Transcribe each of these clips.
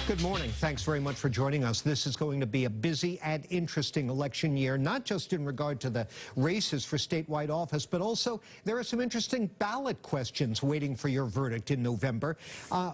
Good morning. Thanks very much for joining us. This is going to be a busy and interesting election year, not just in regard to the races for statewide office, but also there are some interesting ballot questions waiting for your verdict in November.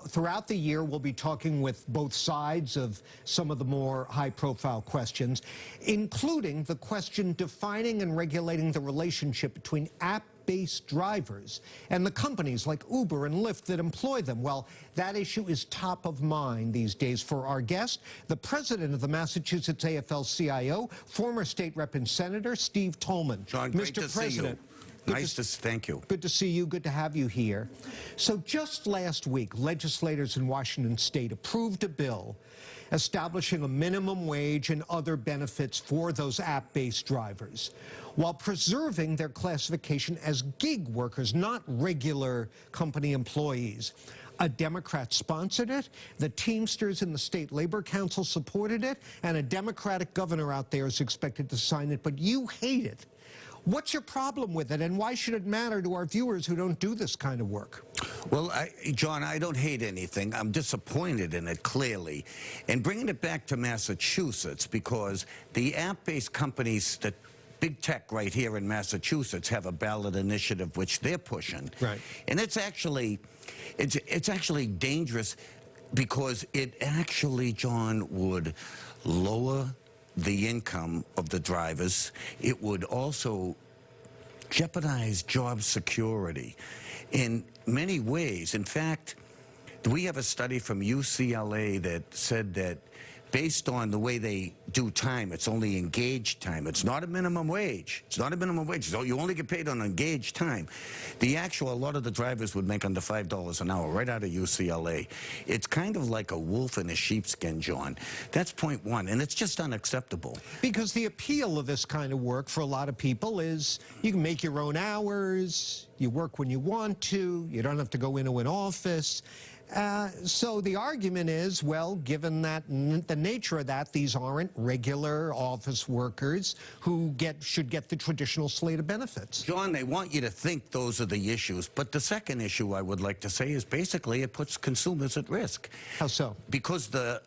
Throughout the year, we'll be talking with both sides of some of the more high-profile questions, including the question defining and regulating the relationship between app-based drivers and the companies like Uber and Lyft that employ them. Well, that issue is top of mind these days for our guest, the president of the Massachusetts AFL CIO, former state rep and senator, Steve Tolman. Jon, great to see you. Thank you. Good to see you. Good to have you here. So just last week, legislators in Washington state approved a bill establishing a minimum wage and other benefits for those app-based drivers, while preserving their classification as gig workers, not regular company employees. A Democrat sponsored it, the Teamsters and the State Labor Council supported it, and a Democratic governor out there is expected to sign it, but you hate it. What's your problem with it, and why should it matter to our viewers who don't do this kind of work? Well, John, I don't hate anything. I'm disappointed in it, clearly. And bringing it back to Massachusetts, because the app-based companies that big tech right here in Massachusetts have a ballot initiative which they're pushing. Right. And it's actually dangerous because it actually, John, would lower the income of the drivers. It would also jeopardize job security in many ways. In fact, we have a study from UCLA that said that based on the way they do time, it's only engaged time. It's not a minimum wage. It's not a minimum wage. So you only get paid on engaged time. A lot of the drivers would make under $5 an hour right out of UCLA. It's kind of like a wolf in a sheepskin, John. That's point one, and it's just unacceptable. Because the appeal of this kind of work for a lot of people is you can make your own hours, you work when you want to, you don't have to go into an office. So the argument is, well, given that the nature of that, these aren't regular office workers who should get the traditional slate of benefits. John, they want you to think those are the issues. But the second issue I would like to say is basically it puts consumers at risk. How so? Because the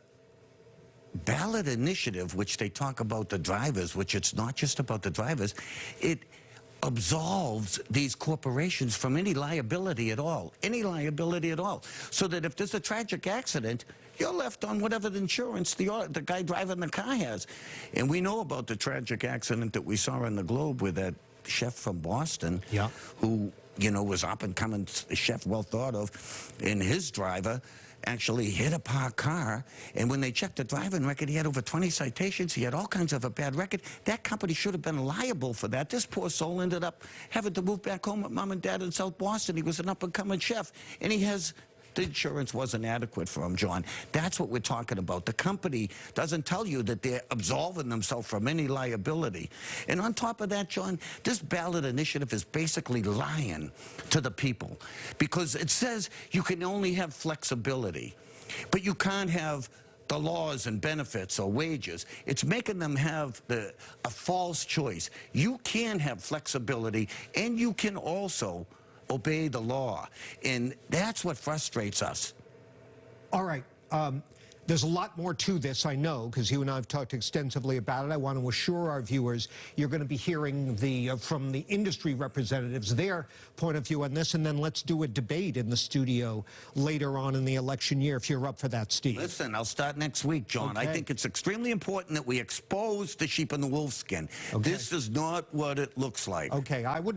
ballot initiative, which they talk about the drivers, which it's not just about the drivers, it absolves these corporations from any liability at all, so that if there's a tragic accident, you're left on whatever the insurance the guy driving the car has. And we know about the tragic accident that we saw in the Globe with that chef from Boston, yeah, who, you know, was up-and-coming chef, well thought of, and his driver actually hit a parked car, and when they checked the driving record, he had over 20 citations. He had all kinds of a bad record. That company should have been liable for that. This poor soul ended up having to move back home with mom and dad in South Boston. He was an up-and-coming chef, and the insurance wasn't adequate for him, John. That's what we're talking about. The company doesn't tell you that they're absolving themselves from any liability. And on top of that, John, this ballot initiative is basically lying to the people, because it says you can only have flexibility, but you can't have the laws and benefits or wages. It's making them have a false choice. You can have flexibility, and you can also obey the law, and that's what frustrates us. All right. There's a lot more to this, I know, because you and I have talked extensively about it. I want to assure our viewers you're going to be hearing from the industry representatives, their point of view on this, and then let's do a debate in the studio later on in the election year, if you're up for that, Steve. Listen, I'll start next week, John. Okay. I think it's extremely important that we expose the sheep in the wolf skin. Okay. This is not what it looks like. Okay, I would